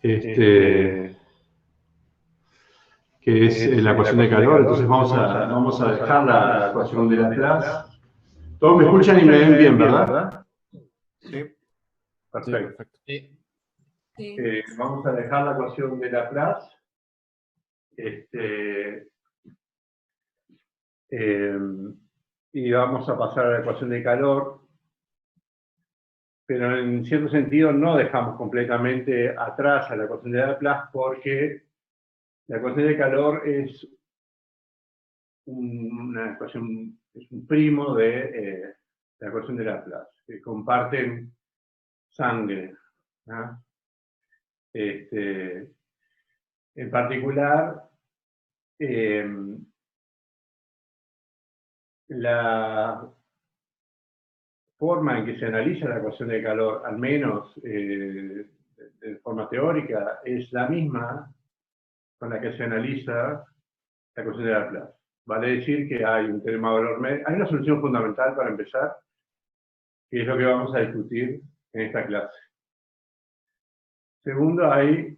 que es la ecuación de calor. Entonces vamos a dejar la ecuación de Laplace. Todos me escuchan y me ven bien, ¿verdad? Sí. Perfecto. Sí. Vamos a dejar la ecuación de Laplace. Y vamos a pasar a la ecuación de calor. Pero en cierto sentido no dejamos completamente atrás a la ecuación de Laplace, porque la ecuación de calor es una ecuación, es un primo de la ecuación de Laplace, que comparten sangre, ¿no? En particular, la forma en que se analiza la ecuación de calor, al menos de forma teórica, es la misma con la que se analiza la ecuación de Laplace. Vale decir que hay un teorema de valor medio, hay una solución fundamental para empezar, que es lo que vamos a discutir en esta clase. Segundo, hay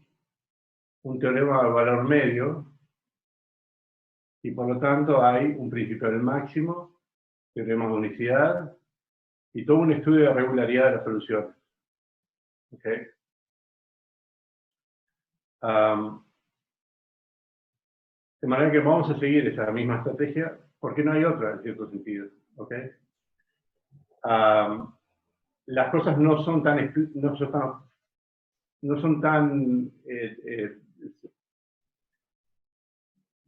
un teorema de valor medio, y por lo tanto hay un principio del máximo, teorema de unicidad, y todo un estudio de regularidad de las soluciones. ¿Okay? De manera que vamos a seguir esa misma estrategia, porque no hay otra en cierto sentido. ¿Okay? Las cosas no son tan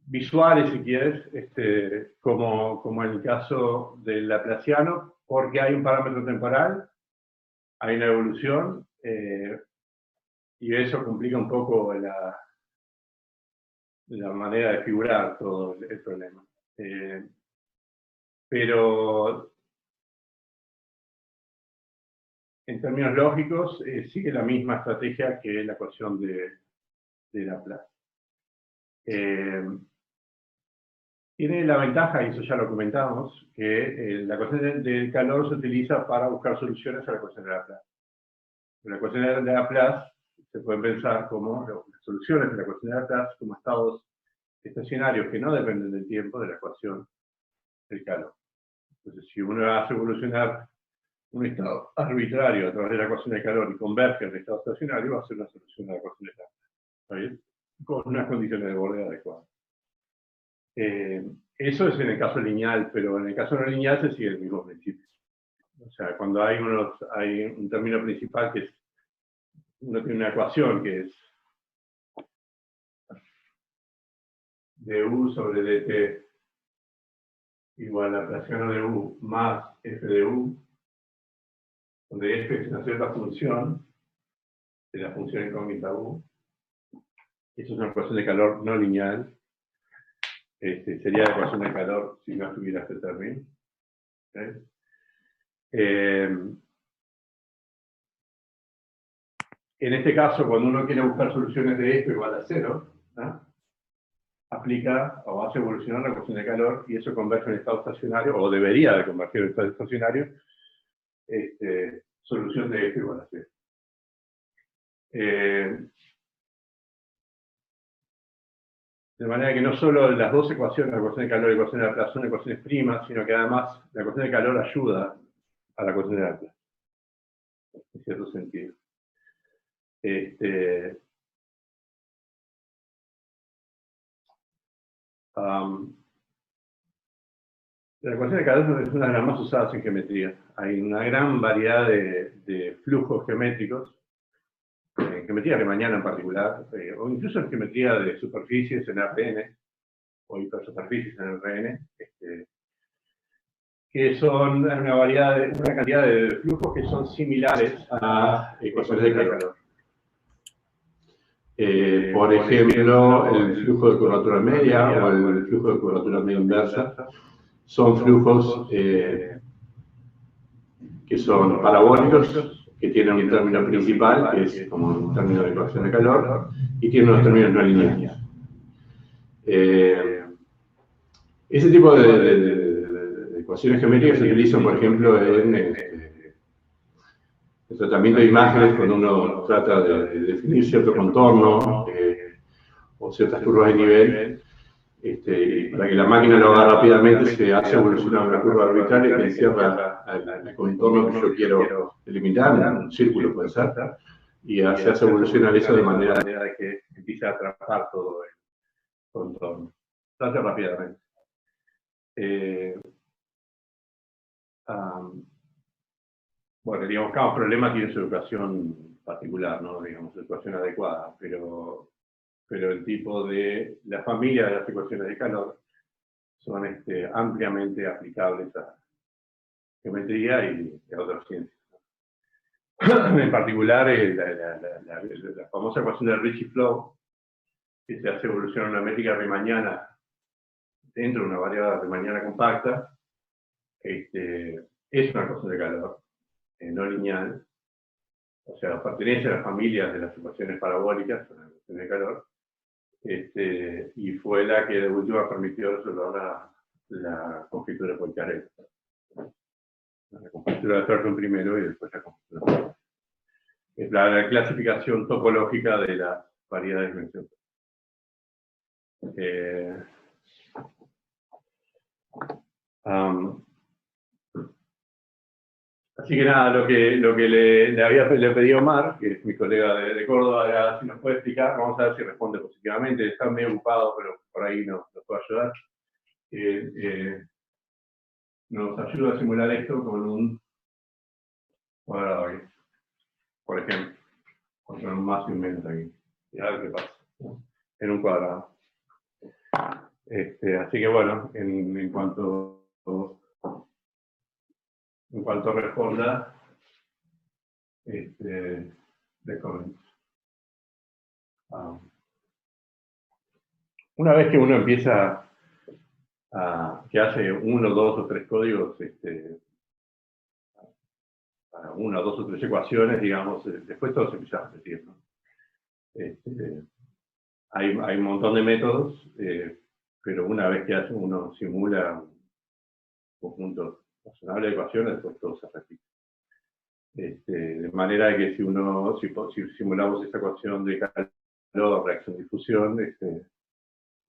visuales, si quieres, como en el caso del laplaciano, porque hay un parámetro temporal, hay una evolución, y eso complica un poco la manera de figurar todo el problema. Pero en términos lógicos, sigue la misma estrategia que la ecuación de Laplace. Tiene la ventaja, y eso ya lo comentamos, que la ecuación del calor se utiliza para buscar soluciones a la ecuación de Laplace. La ecuación de Laplace se pueden pensar como las soluciones de la ecuación de Laplace como estados estacionarios que no dependen del tiempo de la ecuación del calor. Entonces, si uno hace evolucionar un estado arbitrario a través de la ecuación del calor y converge en un estado estacionario, va a ser una solución de la ecuación de Laplace. ¿Está bien? Con unas condiciones de borde adecuadas. Eso es en el caso lineal, pero en el caso no lineal se sigue el mismo principio. O sea, cuando hay un término principal que es, uno tiene una ecuación que es du sobre dt igual a Laplaciano de u más f de u, donde f es una cierta función de la función incógnita u. Eso es una ecuación de calor no lineal. Sería la ecuación de calor si no estuviera este término. ¿Okay? En este caso, cuando uno quiere buscar soluciones de esto igual a 0, ¿no? Aplica o hace evolucionar la ecuación de calor y eso converge en estado estacionario, o debería de converger en estado estacionario, solución de esto igual a 0. De manera que no solo las dos ecuaciones, la ecuación de calor y la ecuación de Laplace, son ecuaciones primas, sino que además la ecuación de calor ayuda a la ecuación de Laplace, en cierto sentido. La ecuación de calor es una de las más usadas en geometría. Hay una gran variedad de flujos geométricos, en geometría riemanniana en particular, o incluso en geometría de superficies en RN, o hipersuperficies en RN, que son una cantidad de flujos que son similares a ecuaciones de calor. Por ejemplo, el flujo de curvatura media o el flujo de curvatura media inversa son flujos que son parabólicos, que tienen un término principal, que es como un término de ecuación de calor, y tienen unos términos no lineales. Ese tipo de ecuaciones geométricas se utilizan, por ejemplo, en El tratamiento de imágenes, cuando uno trata de definir cierto contorno o ciertas curvas de nivel, para que la máquina lo haga rápidamente, se hace evolucionar una curva arbitraria que encierra el contorno que yo quiero eliminar, un círculo puede ser, y se hace evolucionar eso de manera que empiece a atrapar todo el contorno. Se hace rápidamente. Bueno, digamos, cada problema tiene su educación particular, ¿no? Digamos, educación adecuada, pero el tipo de la familia de las ecuaciones de calor son ampliamente aplicables a geometría y a otras ciencias. En particular, la famosa ecuación de Ricci-Flow, que se hace evolucionar una métrica riemanniana dentro de una variable riemanniana compacta, es una ecuación de calor no lineal, o sea, pertenece a las familias de las ecuaciones parabólicas, son las ecuaciones de calor, y fue la que de última permitió resolver la conjetura de Poincaré. La conjetura de Thornton primero y después la conjetura. Es la clasificación topológica de las variedades de dimensión. Así que nada, lo que le pedí a Omar, que es mi colega de Córdoba, era si nos puede explicar, vamos a ver si responde positivamente, está medio ocupado, pero por ahí nos puede ayudar. Nos ayuda a simular esto con un cuadrado aquí, por ejemplo, con un más y un menos aquí, y a ver qué pasa, ¿no? En un cuadrado. Así que bueno, en cuanto responda, le comento. Una vez que uno empieza que hace 1, 2 o 3 códigos, para 1, 2 o 3 ecuaciones, digamos, después todo se empieza a repetir, ¿no? Hay un montón de métodos, pero una vez que uno simula un conjunto razonable de ecuaciones, después todo se repite. De manera que si simulamos esta ecuación de calor, reacción, difusión,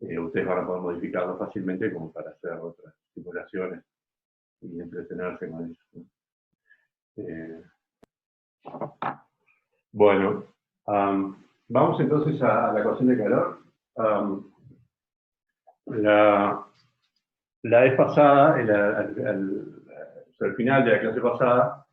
ustedes van a poder modificarlo fácilmente como para hacer otras simulaciones y entretenerse con eso, ¿no? Bueno, vamos entonces a la ecuación de calor. La vez pasada, al final de la clase pasada,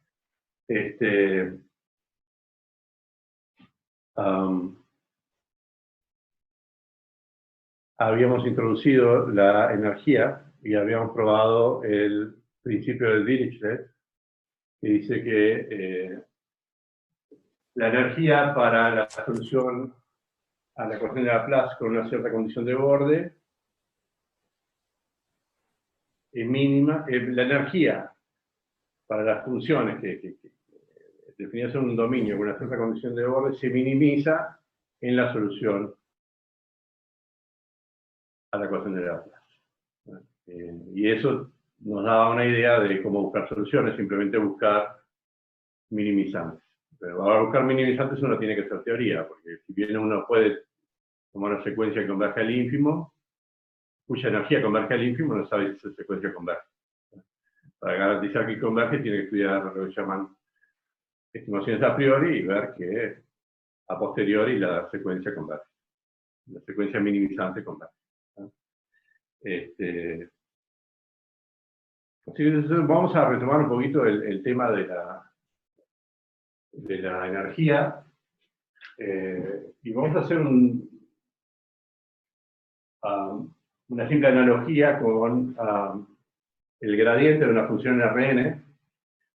habíamos introducido la energía y habíamos probado el principio de Dirichlet, que dice que la energía para la solución a la ecuación de Laplace con una cierta condición de borde es mínima. La energía para las funciones que definidas en un dominio con una cierta condición de borde se minimiza en la solución a la ecuación de Laplace. Y eso nos daba una idea de cómo buscar soluciones, simplemente buscar minimizantes. Pero para buscar minimizantes uno tiene que hacer teoría, porque si bien uno puede tomar una secuencia que converge al ínfimo, cuya energía converge al ínfimo, no sabe si esa secuencia converge. Para garantizar que converge tiene que estudiar lo que llaman estimaciones a priori y ver que a posteriori la secuencia converge. La secuencia minimizante converge. Vamos a retomar un poquito el tema de la energía y vamos a hacer una simple analogía con el gradiente de una función Rn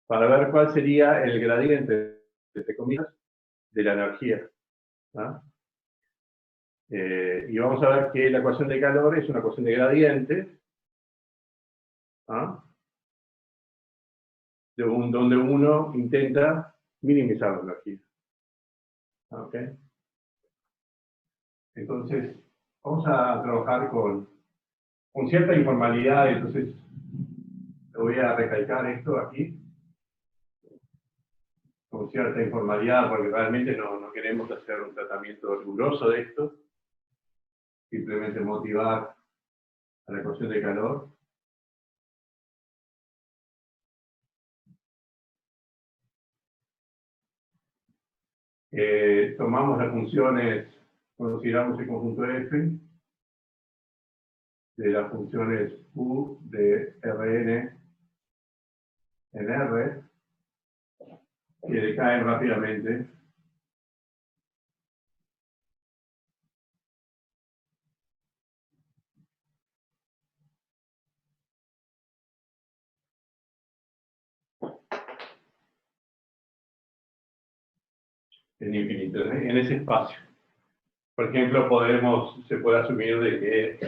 para ver cuál sería el gradiente, entre comillas, de la energía, ¿no? Y vamos a ver que la ecuación de calor es una ecuación de gradiente, ¿no? Donde uno intenta minimizar la energía. ¿Ok? Entonces, vamos a trabajar con cierta informalidad, entonces voy a recalcar esto aquí. con cierta informalidad, porque realmente no queremos hacer un tratamiento riguroso de esto, simplemente motivar a la ecuación de calor. Tomamos las funciones, consideramos el conjunto F de las funciones U de Rn en R, que decaen rápidamente. En infinito, en ese espacio. Por ejemplo, se puede asumir de que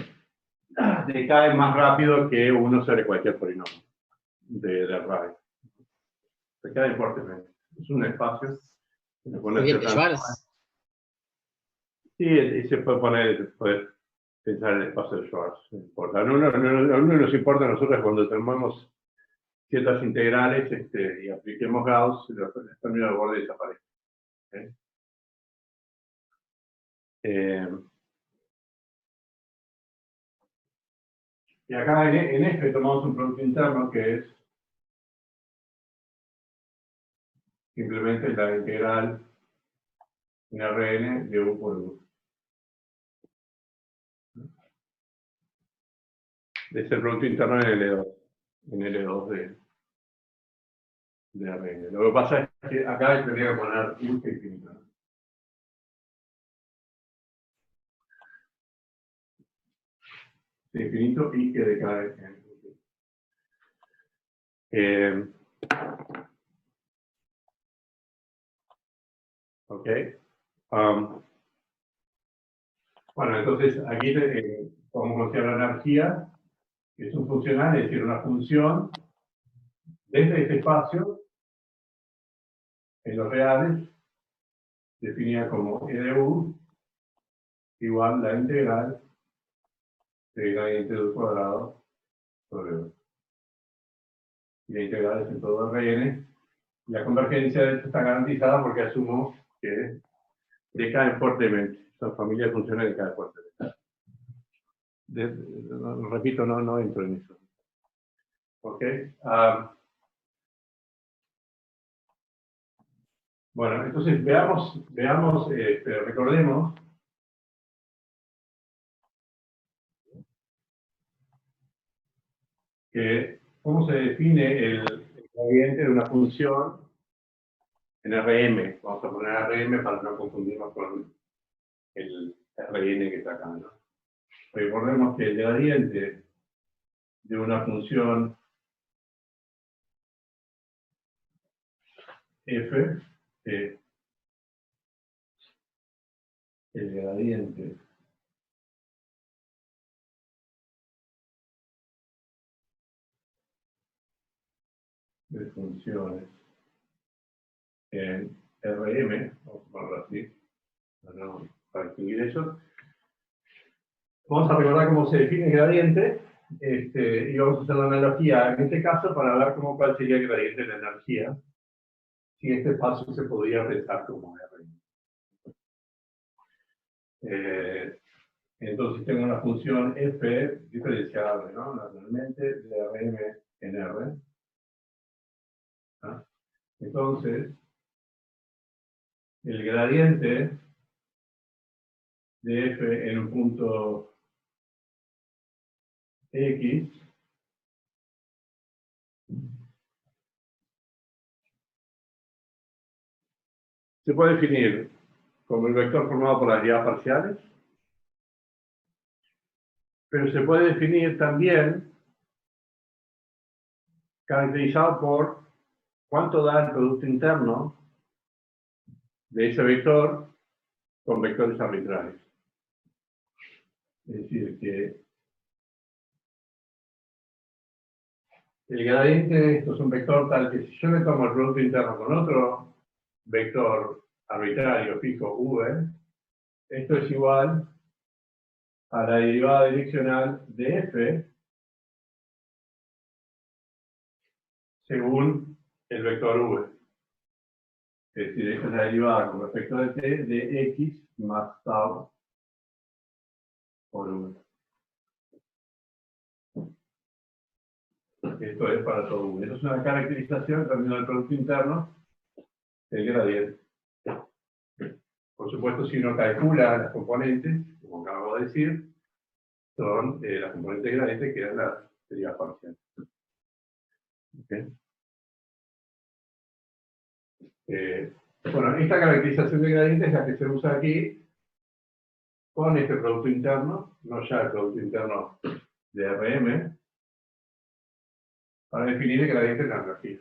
decae más rápido que 1 sobre cualquier polinomio de radio. Decae fuertemente. Es un espacio. Sí, y se puede pensar en el espacio de Schwarz. No importa. No nos importa a nosotros cuando tomemos ciertas integrales y apliquemos Gauss, los términos de borde desaparecen. Y acá en este tomamos un producto interno que es simplemente la integral en Rn de U por U. De ese producto interno en L2 de Rn. Lo que pasa es que acá tendría que poner U infinito. Infinito y que decae en ok. Bueno, entonces aquí podemos considerar la energía, que es un funcional, es decir, una función desde este espacio, en los reales, definida como E de U, igual la integral de gradiente del cuadrado sobre U. Y la integral es en todo Rn. La convergencia de esto está garantizada porque asumo que decaen fuertemente. Son familias de funciones que decaen fuertemente. Repito, no entro en eso. ¿Ok? Bueno, entonces recordemos que cómo se define el gradiente de una función en Rm. Vamos a poner Rm para no confundirnos con el Rn que está acá, ¿no? Recordemos que el gradiente de una función f, el gradiente de funciones en Rm, vamos a ponerlo así, para escribir eso. Vamos a recordar cómo se define el gradiente y vamos a hacer la analogía en este caso para ver cuál sería el gradiente de la energía si este paso se podría pensar como R. Entonces tengo una función f diferenciable, ¿no? Naturalmente de Rm en R. ¿Ah? Entonces, el gradiente de f en un punto x se puede definir como el vector formado por las derivadas parciales, pero se puede definir también caracterizado por cuánto da el producto interno de ese vector con vectores arbitrarios. Es decir, que el gradiente de esto es un vector tal que si yo me tomo el producto interno con otro vector arbitrario fijo v, esto es igual a la derivada direccional de f según el vector v. Es decir, esta es la derivada con respecto de t de x más tau por v. Esto es para todo v. Esto es una caracterización también del producto interno del gradiente. Por supuesto, si uno calcula las componentes, como acabo de decir, son las componentes del gradiente que eran las derivadas parciales. ¿Okay? Bueno, esta caracterización de gradiente es la que se usa aquí con este producto interno, no ya el producto interno de RM, para definir el gradiente de la energía.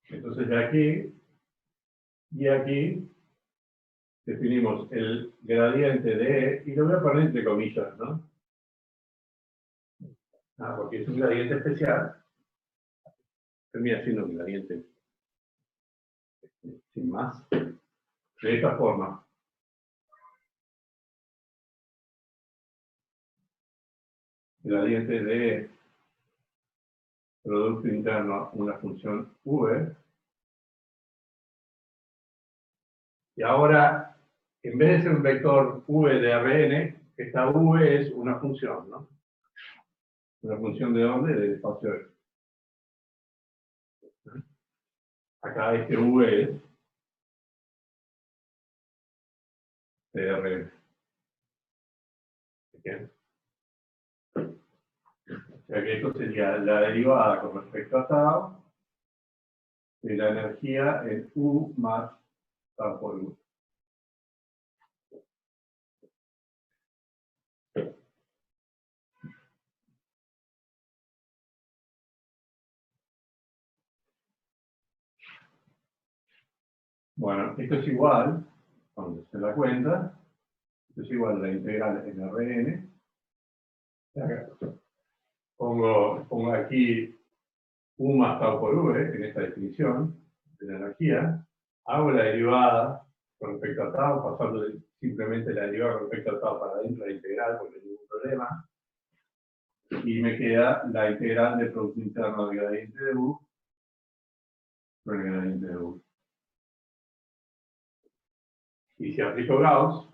Entonces, de aquí y aquí definimos el gradiente de, y lo voy a poner entre comillas, ¿no? Porque es un gradiente especial, termina siendo un gradiente sin más, de esta forma. Gradiente de producto interno, una función v. Y ahora, en vez de ser un vector v de Rn, esta v es una función, ¿no? ¿Una función de dónde? Del espacio F. Acá este v es de Rn. ¿Okay? O sea que esto sería la derivada con respecto a tau de la energía en U más tau por U. Bueno, esto es igual, cuando se da cuenta, esto es igual a la integral en Rn. Pongo aquí U más tau por V en esta definición de la energía. Hago la derivada con respecto a tau, pasando simplemente la derivada con respecto a tau para dentro de la integral, porque no hay ningún problema. Y me queda la integral del producto interno del gradiente de U con el gradiente de U. Y si aplico Gauss,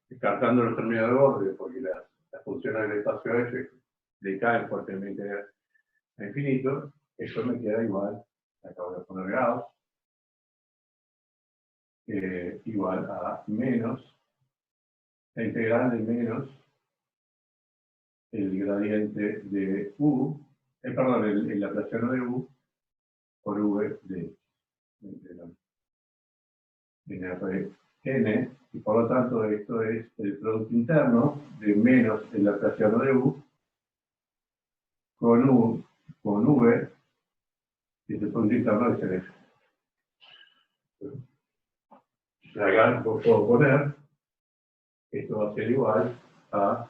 descartando los términos de borde, porque las funciones del espacio F decaen fuertemente a infinito, eso me queda igual, acabo de poner Gauss, igual a menos, la integral de menos el gradiente de U, perdón, el laplaciano de U por V de Rn, y por lo tanto esto es el producto interno de menos el laplaciano de U con V, y el producto interno es el F. Acá puedo poner, esto va a ser igual a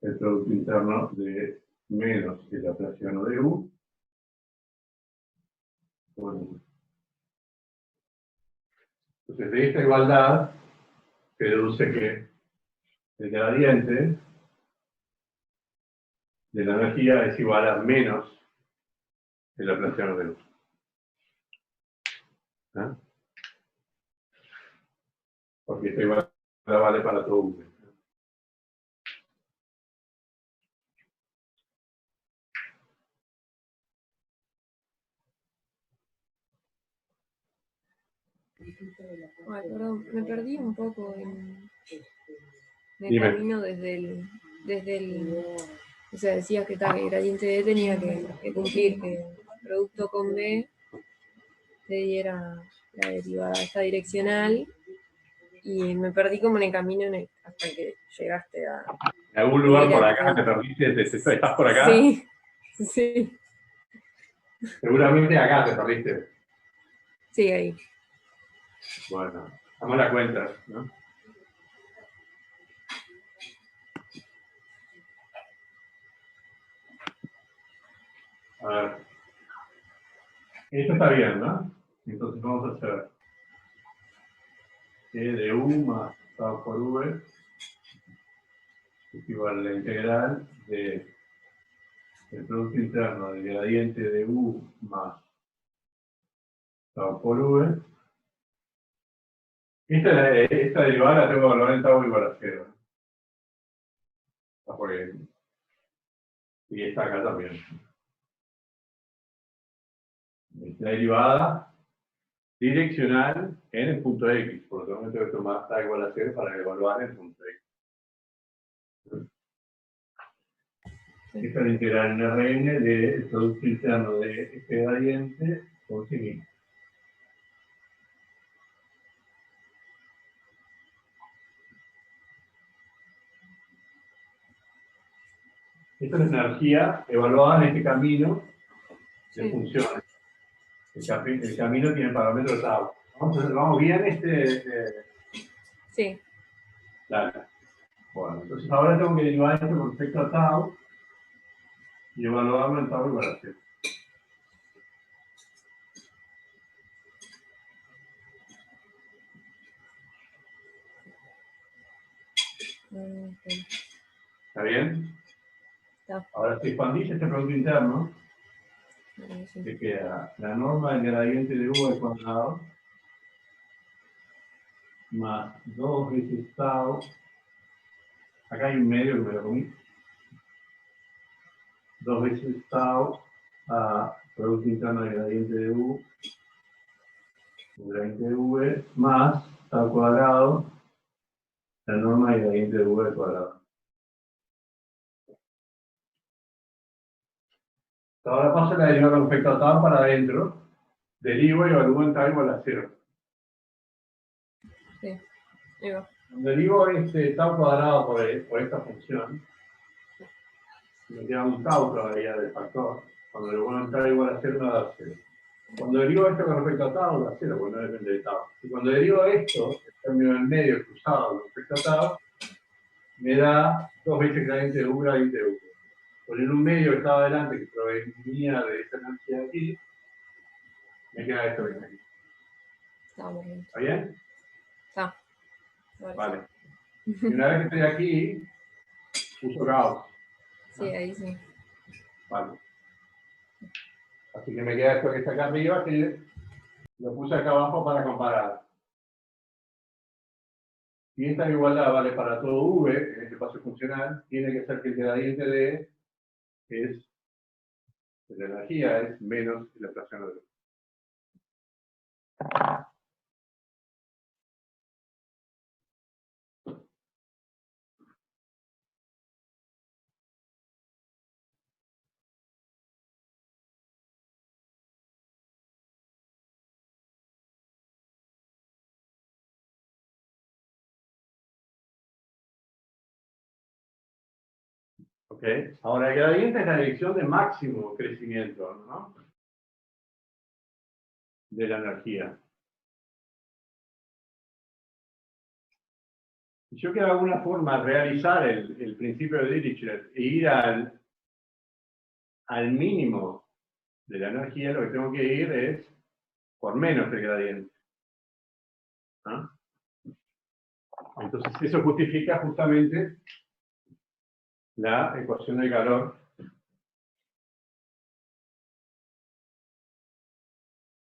el producto interno de menos el laplaciano de U por U. Entonces, de esta igualdad se deduce que el gradiente de la energía es igual a menos el laplaciano de U. ¿Ah? Porque esta igualdad vale para todo V. Ay, perdón, me perdí un poco en el Dime. camino desde el, o sea, decías que el gradiente D tenía que cumplir que el producto con B te diera la derivada esta direccional y me perdí como en el camino hasta que llegaste a... En algún lugar por Era acá te perdiste, ¿estás por acá? Sí, sí, Seguramente acá te perdiste. sí, ahí. Bueno, damos la cuenta, ¿no? A ver. Esto está bien, ¿no? Entonces vamos a hacer E de U más tau por V es igual a la integral del producto interno del gradiente de U más tau por V. Esta derivada la tengo que evaluar en tau igual a 0. Y esta acá también. Esta derivada direccional en el punto X, por lo tanto tengo que tomar tau igual a 0 para evaluar el punto X. Esta es la integral en Rn del producto interno de este gradiente con sí mismo. Esta es la energía evaluada en este camino de funciones. El camino tiene parámetros tau. ¿Vamos bien? Sí. Dale. Bueno, entonces ahora tengo que derivar esto con respecto a tau y evaluarlo en tau igual a 0. ¿Está bien? Está. Ahora, si expandís este producto interno, Sí. te queda la norma del gradiente de U al cuadrado más 2 veces tau. Acá hay un medio que me lo comí. 2 veces tau a producto interno del gradiente de U, el gradiente de V, más tau cuadrado, la norma del gradiente de V al cuadrado. Ahora paso la derivada con respecto a tau para adentro, derivo y evalúo en tau igual a 0. Sí, ahí va. Cuando derivo este tau cuadrado por esta función, me queda un tau todavía del factor. Cuando le vuelvo a entrar igual a 0, me va a dar 0. Cuando derivo esto con respecto a tau, da 0, porque no depende de tau. Y cuando derivo esto, el término en medio cruzado con respecto a tau, me da 2 veces gradiente de U, gradiente de U. Poner un medio que estaba adelante, que provenía de esta energía de aquí, me queda esto que está aquí. ¿Está bien? Está. Vale. Y una vez que estoy aquí, uso Gauss. Sí, ahí sí. Vale. Así que me queda esto que está acá arriba, que lo puse acá abajo para comparar. Y esta igualdad vale para todo V, en este espacio funcional, tiene que ser que el gradiente de la energía es menos la inflación de V. ¿Ok? Ahora, el gradiente es la dirección de máximo crecimiento, ¿no? De la energía. Si yo quiero de alguna forma realizar el principio de Dirichlet e ir al mínimo de la energía, lo que tengo que ir es por menos del gradiente. ¿No? Entonces, eso justifica justamente la ecuación del calor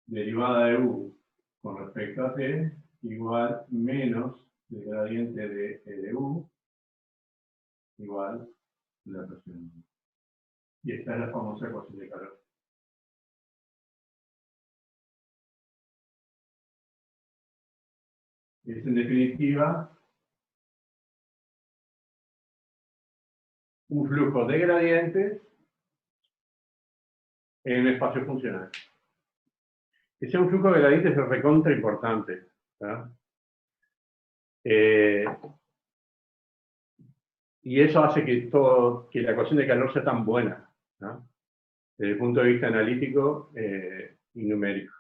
derivada de U con respecto a T igual menos el gradiente de U igual la presión. Y esta es la famosa ecuación de calor. Es en definitiva un flujo de gradientes en un espacio funcional. Que sea un flujo de gradientes es recontra importante. Y eso hace que la ecuación de calor sea tan buena, ¿no? Desde el punto de vista analítico y numérico.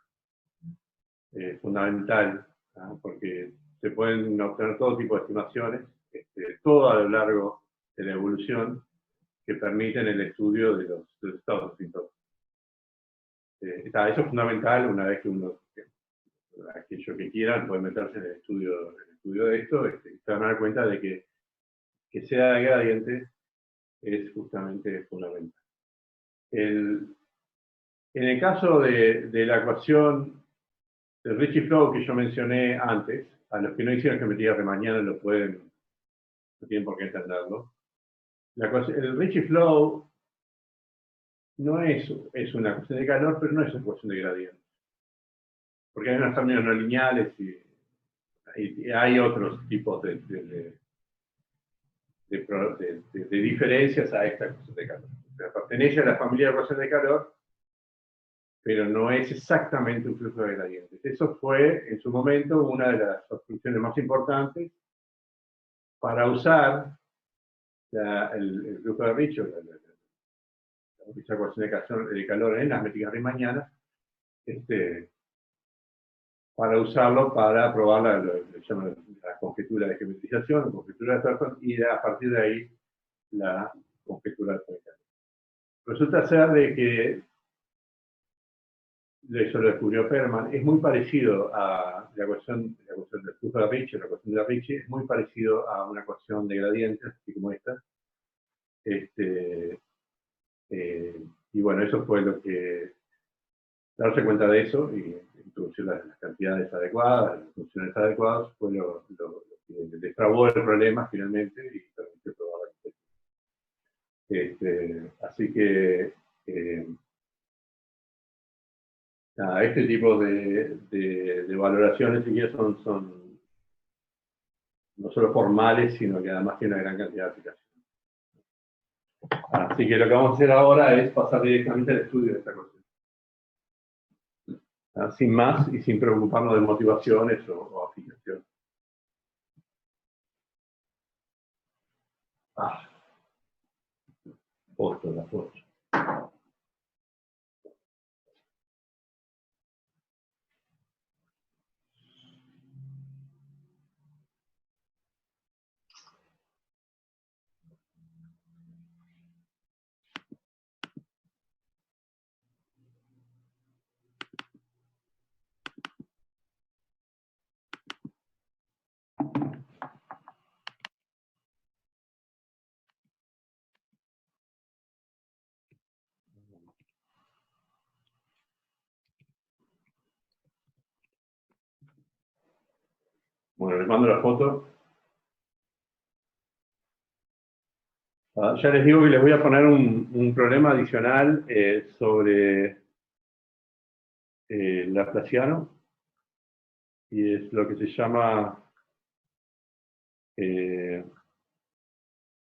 Fundamental, ¿no? Porque se pueden obtener todo tipo de estimaciones, todo a lo largo de la evolución, que permiten el estudio de los estados asintóticos. Eso es fundamental una vez que aquellos que quieran pueden meterse en el estudio de esto, se van a dar cuenta de que que sea de gradiente es justamente fundamental. En el caso de la ecuación del Ricci-Flow que yo mencioné antes, a los que no hicieron geometría riemanniana no tienen por qué entenderlo. El Ricci-Flow no es una ecuación de calor, pero no es una ecuación de gradiente. Porque hay unos términos no lineales y hay otros tipos de diferencias a esta ecuación de calor. O sea, pertenece a la familia de ecuaciones de calor, pero no es exactamente un flujo de gradientes. Eso fue, en su momento, una de las obstrucciones más importantes para usar el flujo de Ricci, la ecuación de calor en las métricas riemannianas, para usarlo para probar la conjetura de geometrización, la conjetura de Thornton, y a partir de ahí la conjetura de Thornton. Resulta ser de que eso lo descubrió Perman, es muy parecido a la ecuación del flujo de Ricci, la ecuación de Ricci es muy parecido a una ecuación de gradientes, así como esta. Y bueno, eso fue lo que, darse cuenta de eso y introducir las cantidades adecuadas, las funciones adecuadas, fue lo que destrabó el problema finalmente y permitió probar la arquitectura. Así que este tipo de valoraciones, si quieres, son no solo formales, sino que además tienen una gran cantidad de aplicaciones. Así que lo que vamos a hacer ahora es pasar directamente al estudio de esta cuestión. Sin más y sin preocuparnos de motivaciones o aplicaciones. La foto. Bueno, les mando la foto. Ya les digo que les voy a poner un problema adicional sobre Laplaciano, y es lo que se llama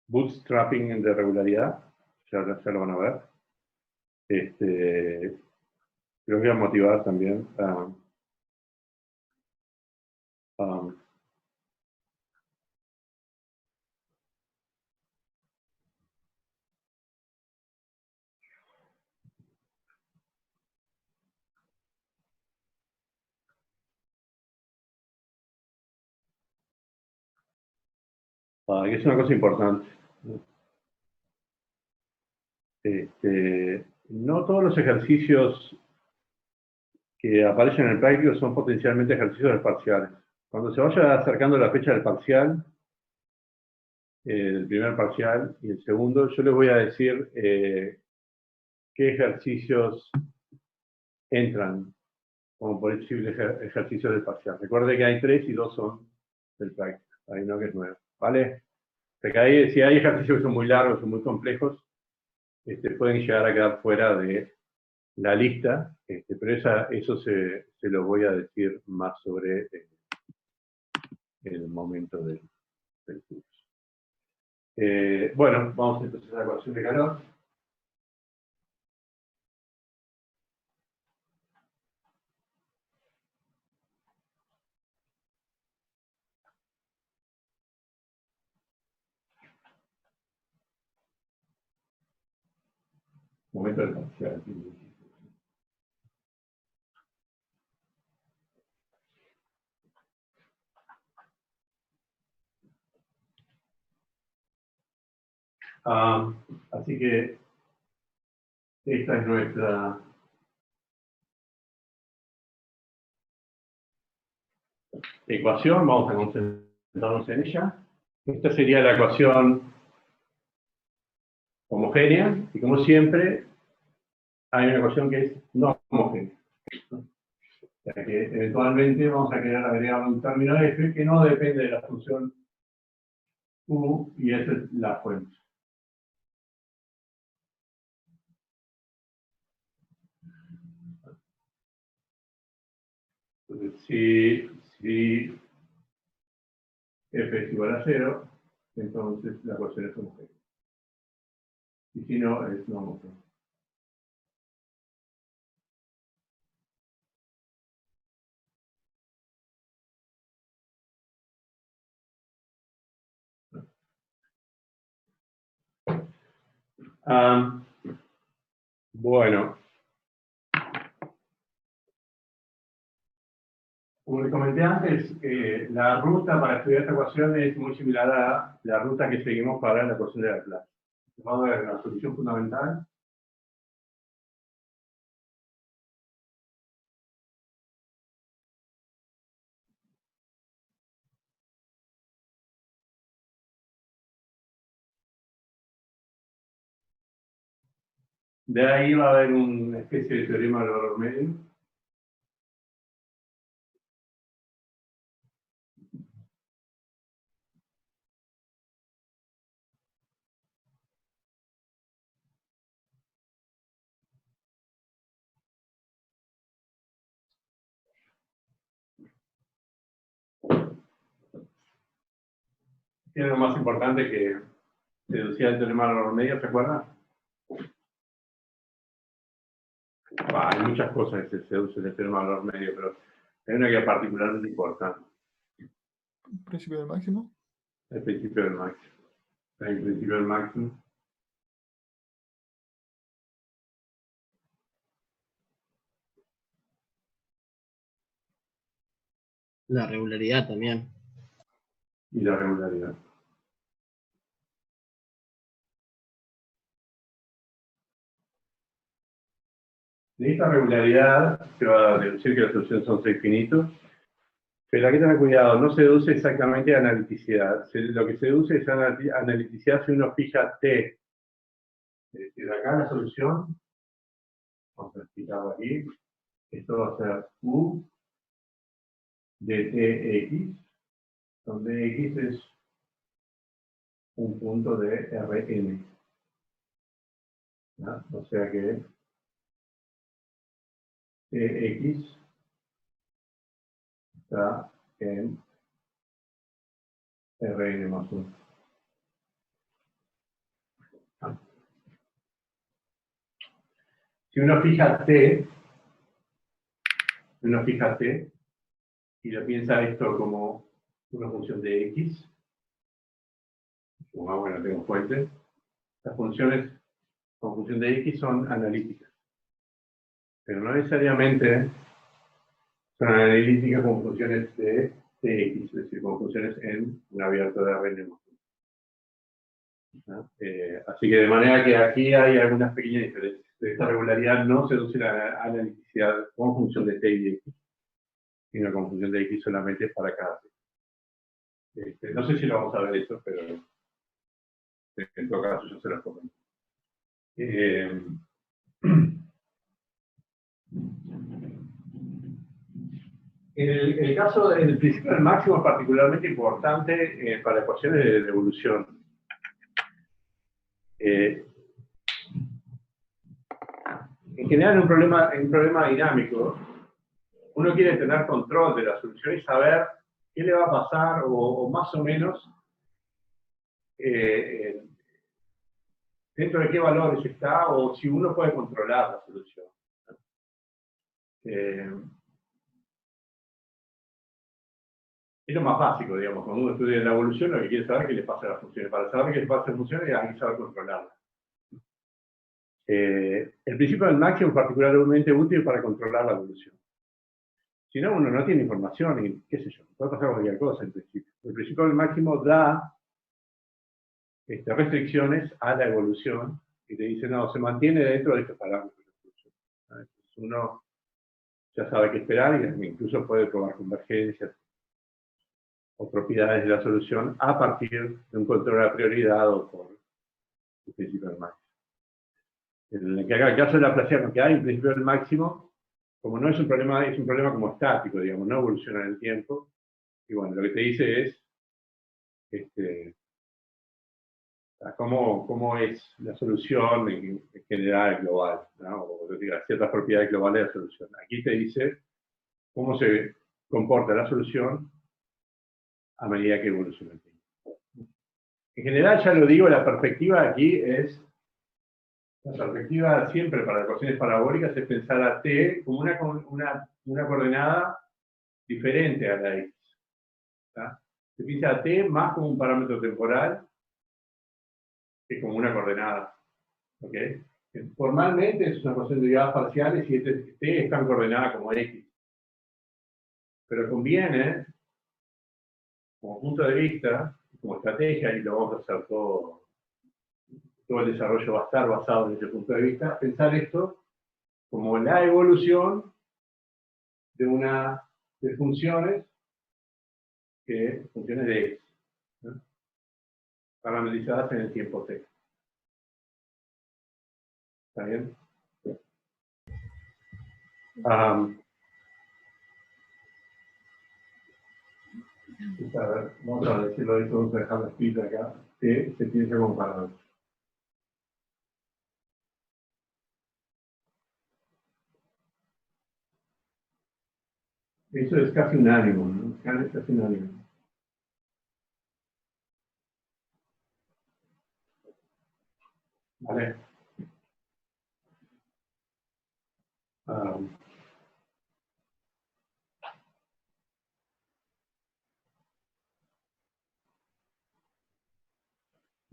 bootstrapping de regularidad. Ya lo van a ver. Los voy a motivar también. Que es una cosa importante. No todos los ejercicios que aparecen en el práctico son potencialmente ejercicios del parciales. Cuando se vaya acercando la fecha del parcial, el primer parcial y el segundo, yo les voy a decir qué ejercicios entran como posibles ejercicios del parcial. Recuerde que hay 3 y 2 son del práctico. Hay uno que es nuevo. ¿Vale? Porque si hay ejercicios que son muy largos o muy complejos, pueden llegar a quedar fuera de la lista, pero eso se lo voy a decir más sobre el momento del curso. Bueno, vamos entonces a la ecuación de calor. Momento del parcial. Así que esta es nuestra ecuación, vamos a concentrarnos en ella. Esta sería la ecuación homogénea, y como siempre, hay una ecuación que es no homogénea. O sea que eventualmente vamos a querer agregar un término f que no depende de la función u, y esa es la fuente. Entonces, si f es igual a 0, entonces la ecuación es homogénea. Y si no, es no homogénea. Bueno, como les comenté antes, la ruta para estudiar esta ecuación es muy similar a la ruta que seguimos para la ecuación de Laplace. Vamos a ver la solución fundamental. De ahí va a haber una especie de teorema del valor medio. Tiene lo más importante que deducía el teorema del valor medio, ¿se acuerdan? Hay muchas cosas que se deducen del teorema del valor medio, pero hay una que es particularmente importante. ¿El principio del máximo? El principio del máximo. El principio del máximo. La regularidad también. Y la regularidad. De esta regularidad se va a deducir que la solución son 6 finitos, pero hay que tener cuidado, no se deduce exactamente analiticidad. Lo que se deduce es analiticidad si uno fija T. Es decir, acá la solución, vamos a explicarlo aquí, esto va a ser U de Tx, donde X es un punto de Rn. ¿No? O sea que Tx está en Rn más 1. Si uno fija T, y lo piensa esto como una función de X, como bueno, tengo fuentes, las funciones con función de X son analíticas. Pero no necesariamente son analíticas con funciones de X, es decir, con funciones en un abierto de Rn. ¿No? Así que de manera que aquí hay algunas pequeñas diferencias. Esta regularidad no se deduce la analiticidad con función de T y X, sino con función de X solamente para cada T. No sé si lo vamos a ver eso, pero en todo caso yo se los comento. El caso del principio del máximo es particularmente importante para ecuaciones de evolución. En general, en un problema dinámico, uno quiere tener control de la solución y saber qué le va a pasar o más o menos dentro de qué valores está o si uno puede controlar la solución. Es lo más básico, digamos, cuando uno estudia la evolución, lo que quiere saber es qué le pasa a las funciones. Para saber qué le pasa a las funciones hay que saber controlarlas. El principio del máximo es particularmente útil para controlar la evolución. Si no, uno no tiene información y qué sé yo, puede pasar cualquier cosa en principio. El principio del máximo da restricciones a la evolución y te dice, no, se mantiene dentro de estos parámetros de evolución. Entonces uno ya sabe qué esperar y incluso puede probar convergencias. o propiedades de la solución a partir de un control a prioridad dado por el principio del máximo. En el caso de la Laplaciano, que hay un principio del máximo, como no es un problema como estático, digamos, no evoluciona en el tiempo. Y bueno, lo que te dice es cómo es la solución en general, global, ¿no? O ciertas propiedades globales de la solución. Aquí te dice cómo se comporta la solución a medida que evoluciona el tiempo. En general, ya lo digo, la perspectiva aquí es, la perspectiva siempre para ecuaciones parabólicas es pensar a t como una coordenada diferente a la x. ¿Tá? Se piensa a t más como un parámetro temporal que como una coordenada. ¿Okay? Formalmente es una ecuación de derivadas parciales y t es tan coordenada como x. Pero conviene, como punto de vista, como estrategia, y lo vamos a hacer todo el desarrollo va a estar basado en ese punto de vista, pensar esto como la evolución de funciones de x, ¿no? Parametrizadas en el tiempo t. ¿Está bien? A ver, vamos a decirlo ahí, vamos a dejar la escrita acá. T se piensa como parámetro. Eso es casi unánimo, ¿no? Casi unánimo. Vale.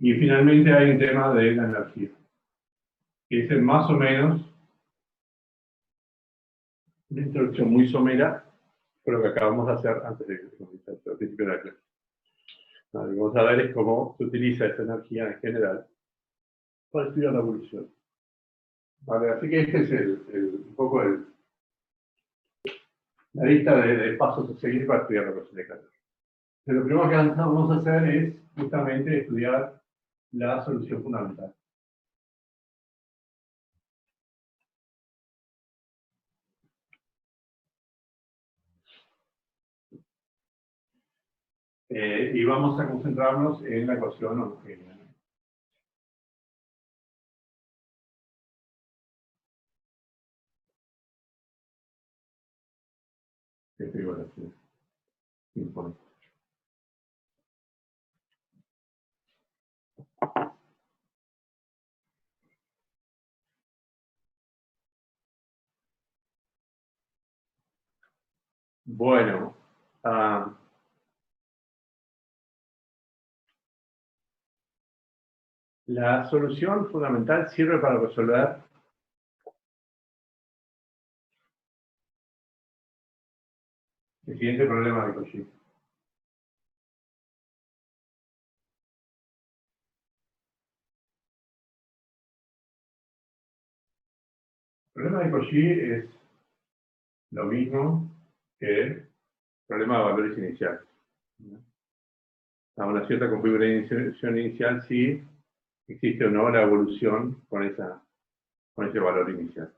Y finalmente hay un tema de la energía, que es más o menos una introducción muy somera, pero lo que acabamos de hacer antes de comenzar al principio de la clase. Lo que vamos a ver es cómo se utiliza esa energía en general para estudiar la evolución. Vale, así que este es un poco la lista de pasos a seguir para estudiar la ecuación de calor. Lo primero que vamos a hacer es justamente estudiar la solución fundamental. Y vamos a concentrarnos en la ecuación homogénea. Esta igualación. Impone. Bueno, la solución fundamental sirve para resolver el siguiente problema de Cauchy. El problema de Cauchy es lo mismo que el problema de valores iniciales. A una cierta configuración inicial si existe o no la evolución con ese valor inicial.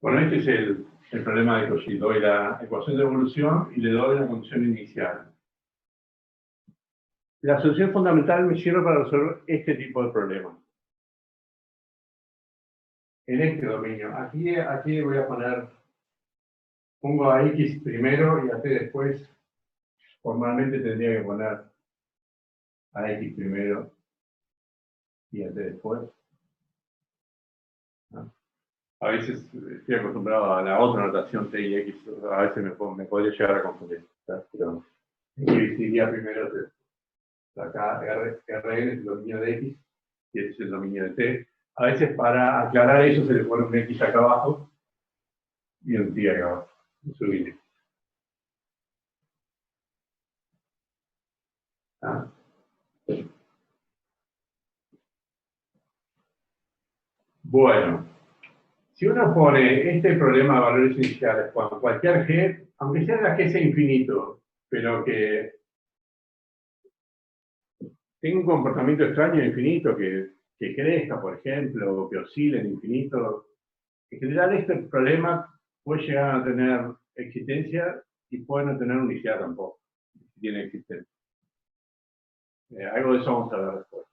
Bueno, este es el problema de Cauchy. Doy la ecuación de evolución y le doy la condición inicial. La solución fundamental me sirve para resolver este tipo de problemas. En este dominio. Aquí voy a poner pongo a X primero y a T después, formalmente tendría que poner a X primero y a T después. ¿No? A veces estoy acostumbrado a la otra notación T y X, a veces me podría llegar a confundir. ¿Verdad? Pero X iría primero T. Acá Rn es el dominio de X y este es el dominio de T. A veces para aclarar eso se le pone un X acá abajo y un T acá abajo. Subir. ¿Ah? Bueno, si uno pone este problema de valores iniciales con cualquier G, aunque sea la G sea infinito, pero que tenga un comportamiento extraño infinito, que crezca, por ejemplo, o que oscile en infinito, en general este problema puede llegar a tener existencia y puede no tener unicidad tampoco, si tiene existencia. Algo de eso vamos a ver después.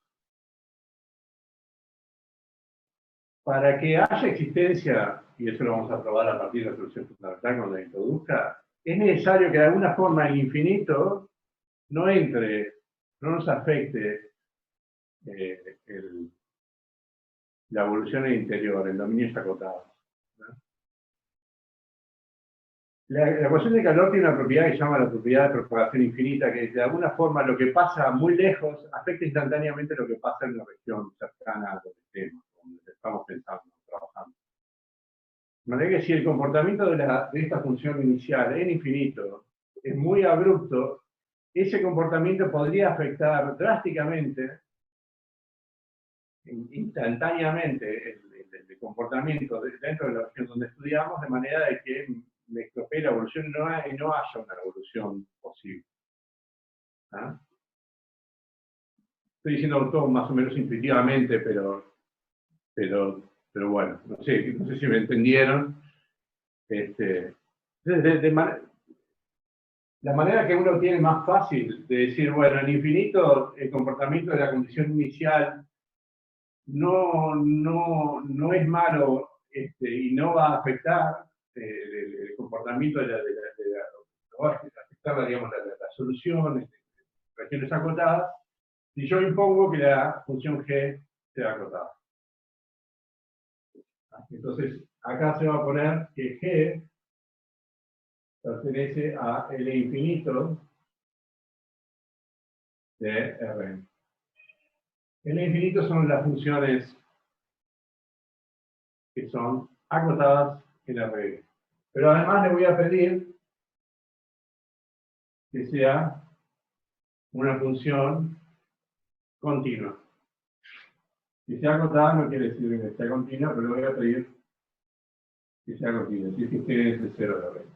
Para que haya existencia, y eso lo vamos a probar a partir de la solución fundamental cuando la introduzca, es necesario que de alguna forma el infinito no entre, no nos afecte la evolución en el interior, el dominio está acotado. ¿No? La ecuación de calor tiene una propiedad que se llama la propiedad de propagación infinita, que de alguna forma lo que pasa muy lejos afecta instantáneamente lo que pasa en una región cercana a donde estemos, donde estamos pensando, trabajando. De manera que si el comportamiento de esta función inicial en infinito es muy abrupto, ese comportamiento podría afectar drásticamente, instantáneamente, el comportamiento dentro de la región donde estudiamos, de manera de que me estropee la evolución y no haya una evolución posible. ¿Ah? Estoy diciendo todo más o menos intuitivamente, pero bueno, no sé si me entendieron. La manera que uno tiene más fácil de decir, bueno, en infinito el comportamiento de la condición inicial no es malo y no va a afectar el comportamiento no va a afectar, digamos, la solución, regiones acotadas, si yo impongo que la función g sea acotada. Entonces, acá se va a poner que g pertenece a L infinito de Rn. L infinito son las funciones que son acotadas en Rn. Pero además le voy a pedir que sea una función continua. Si sea acotada no quiere decir que sea continua, pero le voy a pedir que sea continua, si es que esté desde cero de Rn.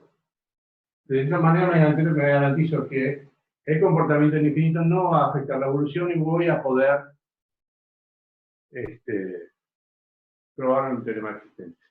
De esa manera me garantizo que el comportamiento en infinito no va a afectar la evolución y voy a poder probar un teorema de existencia.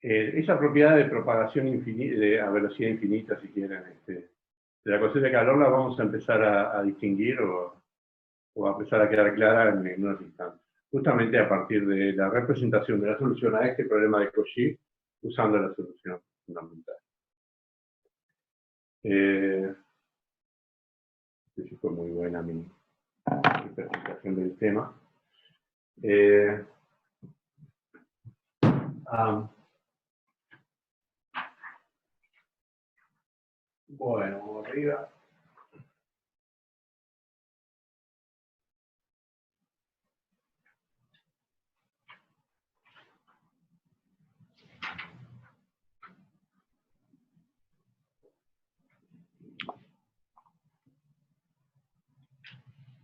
Esa propiedad de propagación infinita, a velocidad infinita, si quieren, de la ecuación de calor la vamos a empezar a distinguir o a empezar a quedar clara en unos instantes. Justamente a partir de la representación de la solución a este problema de Cauchy usando la solución fundamental. No sé si fue muy buena mi presentación del tema. Bueno, vamos arriba.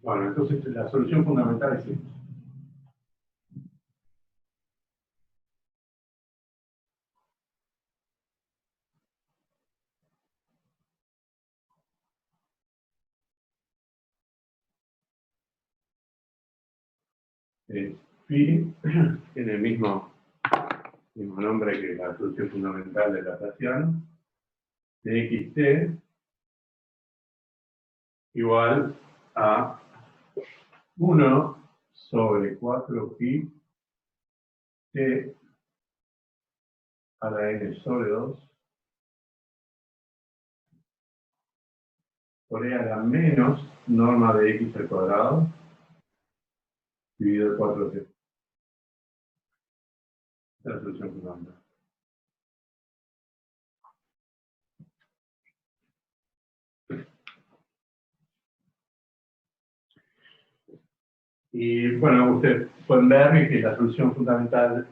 Bueno, entonces la solución fundamental es esta. Phi tiene el mismo nombre que la solución fundamental de la ecuación de xt igual a 1 sobre 4 pi t a la n sobre 2 por e a la menos norma de x al cuadrado dividido por 4t. Esta es la solución fundamental. Y bueno, ustedes pueden ver que la solución fundamental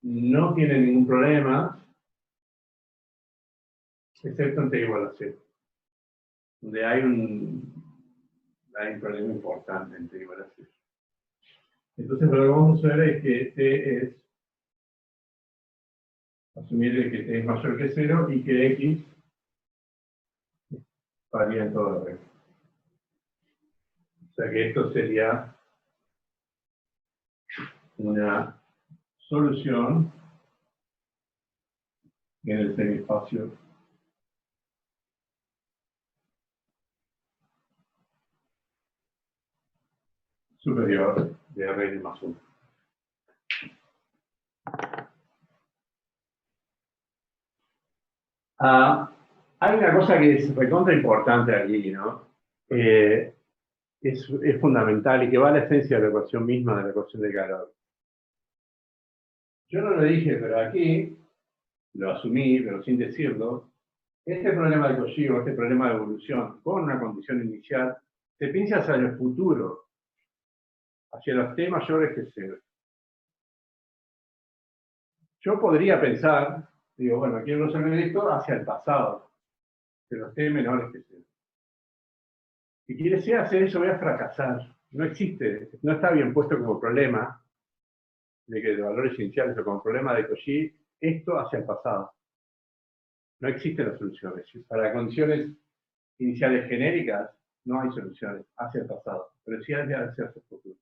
no tiene ningún problema, excepto en t igual a 0, donde hay un problema importante en t igual a 0. Entonces lo que vamos a ver es que t es, asumir que t es mayor que 0 y que x varía en toda la regla. O sea que esto sería una solución en el semiespacio superior de R más 1. Hay una cosa que es recontra importante aquí, ¿no? Es fundamental y que va a la esencia de la ecuación misma, de la ecuación de calor. Yo no lo dije, pero aquí lo asumí, pero sin decirlo. Este problema de Cauchy, este problema de evolución, con una condición inicial, se piensa hacia el futuro, hacia los t mayores que 0. Yo podría pensar, digo, bueno, quiero resolver esto hacia el pasado, de los t menores que 0. Si quieres hacer eso, voy a fracasar. No existe, no está bien puesto como problema de valores iniciales o como problema de Cauchy, esto hacia el pasado. No existen las soluciones. Para condiciones iniciales genéricas, no hay soluciones hacia el pasado, pero sí hacia el futuro.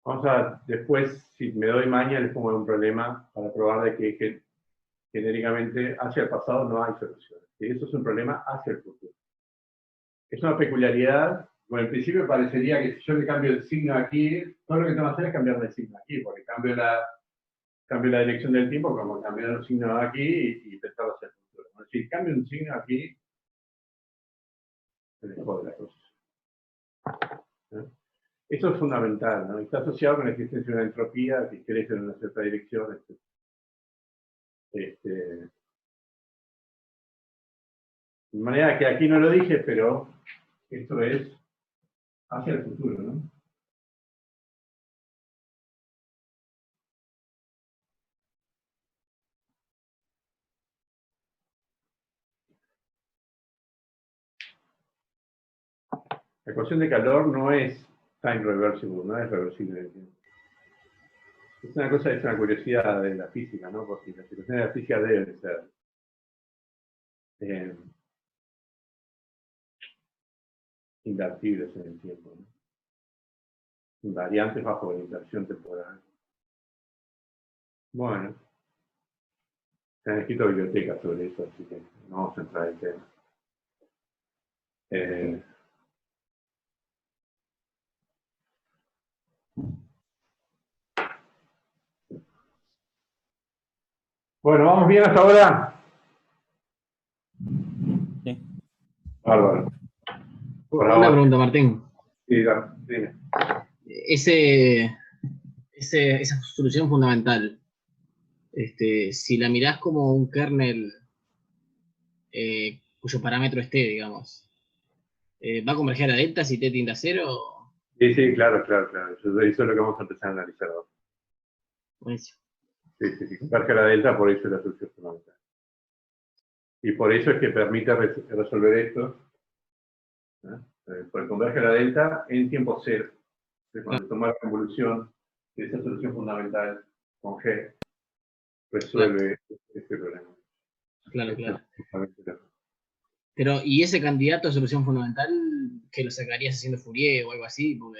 Vamos a, después, si me doy maña, les pongo un problema para probar de que genéricamente hacia el pasado no hay soluciones. Y eso es un problema hacia el futuro. Es una peculiaridad. Bueno, en principio parecería que si yo le cambio el signo aquí, todo lo que tengo que hacer es cambiar el signo aquí, porque cambio la dirección del tiempo como cambiar el signo aquí y pensar hacia el futuro. Bueno, si cambio un signo aquí, se les jode la cosa. ¿Eh? Eso es fundamental, ¿no? Está asociado con la existencia de una entropía que crece en una cierta dirección. De manera que aquí no lo dije, pero esto es hacia el futuro, ¿no? La ecuación de calor no es time reversible, no es reversible en el tiempo. Es una cosa, es una curiosidad de la física, ¿no? Porque las ecuaciones de la física deben ser invertibles en el tiempo, ¿no? Invariantes bajo la inversión temporal. Bueno, se han escrito bibliotecas sobre eso, así que no vamos a entrar en el tema. Bueno, ¿vamos bien hasta ahora? Sí. Bárbaro. Una pregunta, Martín. Sí, dime. Esa solución fundamental, si la mirás como un kernel cuyo parámetro es t, digamos, ¿va a converger a delta si t tiende a 0? Sí, claro. Eso es lo que vamos a empezar a analizar ahora. Buenísimo. Sí, converge a la delta, por eso es la solución fundamental. Y por eso es que permite resolver esto. Porque converge a la delta en tiempo cero. Cuando toma la convolución de esa solución fundamental con G, resuelve este problema. Claro. Pero, ¿y ese candidato a solución fundamental que lo sacarías haciendo Fourier o algo así? Porque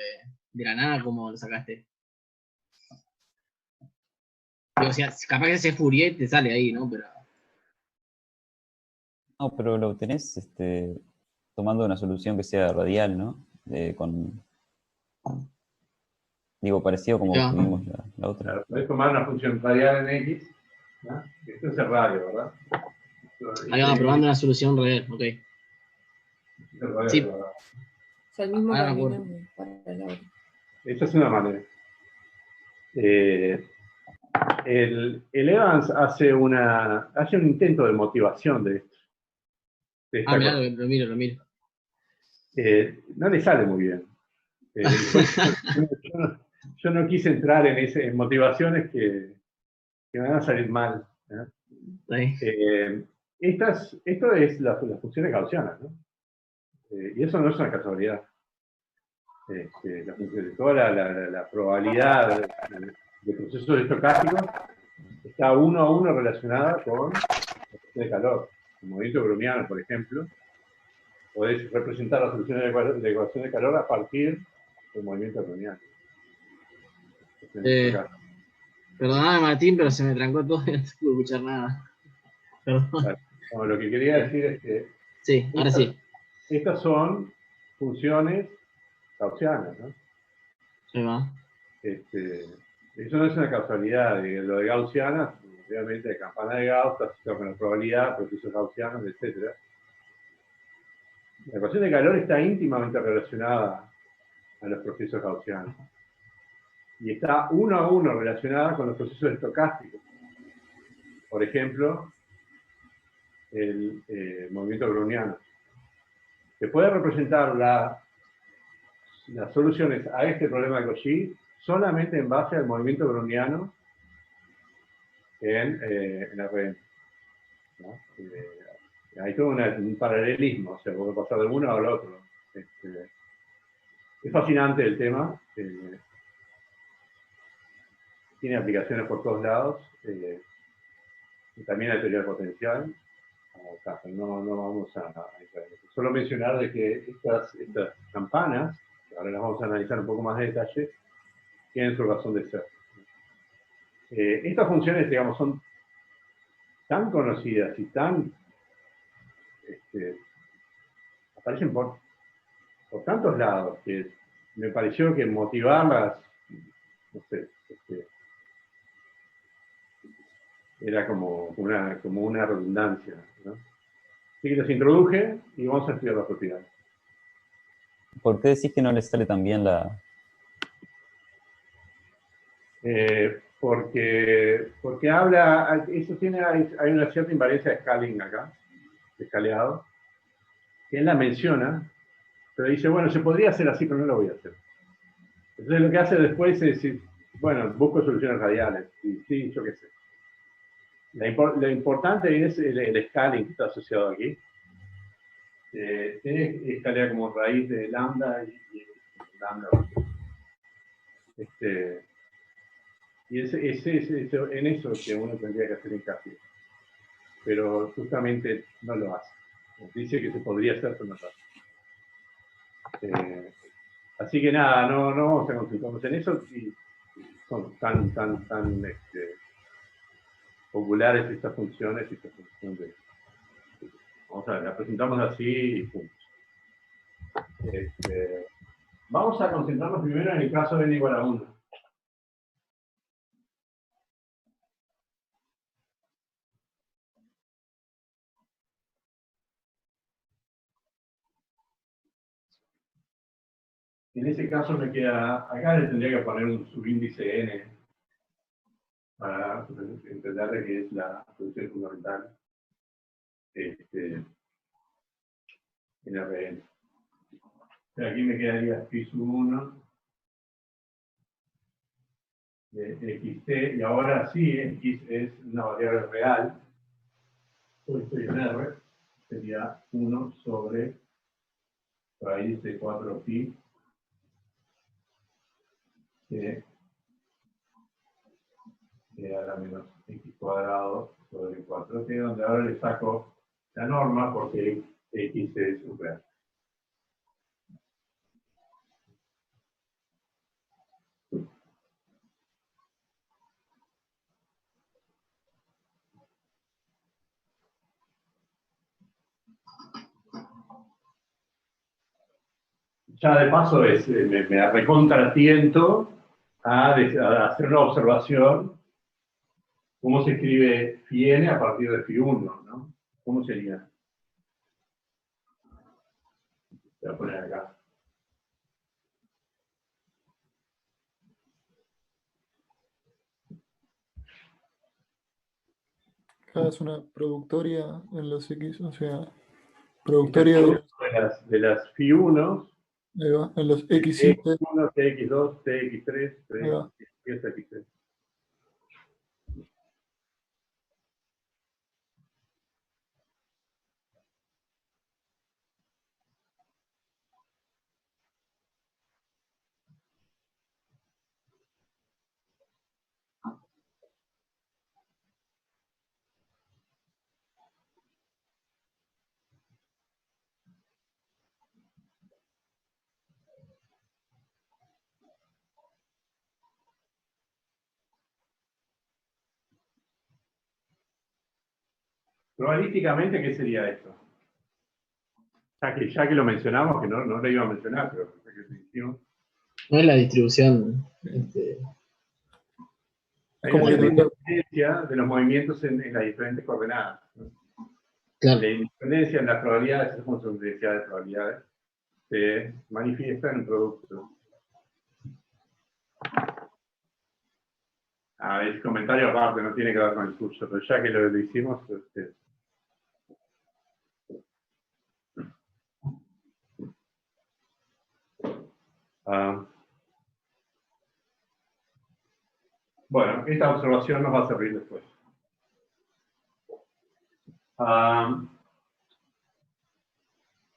de la nada, ¿cómo lo sacaste? Digo, o sea, capaz que ese Fourier te sale ahí, ¿no? Pero, No, pero lo obtenés tomando una solución que sea radial, ¿no? Digo, parecido como ya. tuvimos la otra. Claro, podés tomar una función radial en X, ¿no? Esto es el radio, ¿verdad? Ahí va, probando una solución real, ok. El radio, Sí. ¿verdad? O sea, el mismo Ahora me camino acuerdo. para la otra. Esa es una manera. El Evans hace un intento de motivación de esta Ah, mirá, cosa. lo miro. No le sale muy bien. Yo no quise entrar en motivaciones que me van a salir mal, ¿no? Ahí. Esto es las funciones gaussianas, ¿no? Y eso no es una casualidad. Toda la probabilidad de procesos estocásticos está uno a uno relacionada con la cuestión de calor. El movimiento browniano, por ejemplo, podés representar las soluciones de ecuación de calor a partir del movimiento browniano. Perdóname, Martín, pero se me trancó todo y no pude escuchar nada. Perdón. Bueno, lo que quería decir es que Sí, ahora sí. estas son funciones gaussianas, ¿no? Ahí va. Eso no es una casualidad. Lo de gaussianas, obviamente, de campana de Gauss, asociado con la probabilidad, procesos gaussianos, etc. La ecuación de calor está íntimamente relacionada a los procesos gaussianos. Y está uno a uno relacionada con los procesos estocásticos. Por ejemplo, el movimiento browniano. Se puede representar las soluciones a este problema de Cauchy solamente en base al movimiento browniano en la red, ¿no? Hay todo un paralelismo, o sea, puede pasar de uno al otro. Es fascinante el tema, tiene aplicaciones por todos lados, y también la teoría potencial. No vamos a entrar en eso. Solo mencionar de que estas campanas, que ahora las vamos a analizar un poco más de detalle, tienen su razón de ser. Estas funciones, digamos, son tan conocidas y tan aparecen por tantos lados que me pareció que motivarlas, no sé, era como una redundancia, ¿no? Así que los introduje y vamos a estudiar las propiedades. ¿Por qué decís que no les sale tan bien la...? Porque habla, hay una cierta invariancia de scaling acá, de escaleado, que él la menciona, pero dice, bueno, se podría hacer así, pero no lo voy a hacer. Entonces lo que hace después es decir, bueno, busco soluciones radiales, y sí, yo qué sé. Lo importante es el scaling que está asociado aquí. Tiene escalera como raíz de lambda y lambda. Y es en eso que uno tendría que hacer hincapié. Pero justamente no lo hace. Dice que se podría hacer, pero no lo hace. Así que nada, no vamos a concentrarnos en eso. Y son tan populares estas funciones y esta función de... Vamos a ver, la presentamos así y punto. Vamos a concentrarnos primero en el caso de n igual a 1. En ese caso me queda, acá le tendría que poner un subíndice n para entender que es la solución fundamental en Rn. Aquí me quedaría phi sub 1 de xt, y ahora sí, x es una variable real, hoy estoy en R, sería 1 sobre raíz de 4pi a la menos x cuadrado sobre 4t, donde ahora le saco la norma porque X es un real. Ya de paso me recontratiento a hacer una observación. ¿Cómo se escribe phi n a partir de phi 1? ¿No? ¿Cómo sería? Voy a poner acá. Acá es una productoria en los X, o sea, productoria De las phi 1, ahí va, en los X y T, X1, TX2, TX3, ahí va. TX3. Probabilísticamente, ¿qué sería esto? Ya que lo mencionamos, que no lo iba a mencionar, pero que lo hicimos. No es la distribución. Hay Como una que independencia de los movimientos en las diferentes coordenadas, ¿no? Claro. La independencia en las probabilidades, es como su densidad de probabilidades, se manifiesta en un producto. El comentario aparte no tiene que ver con el curso, pero ya que lo hicimos, bueno, esta observación nos va a servir después.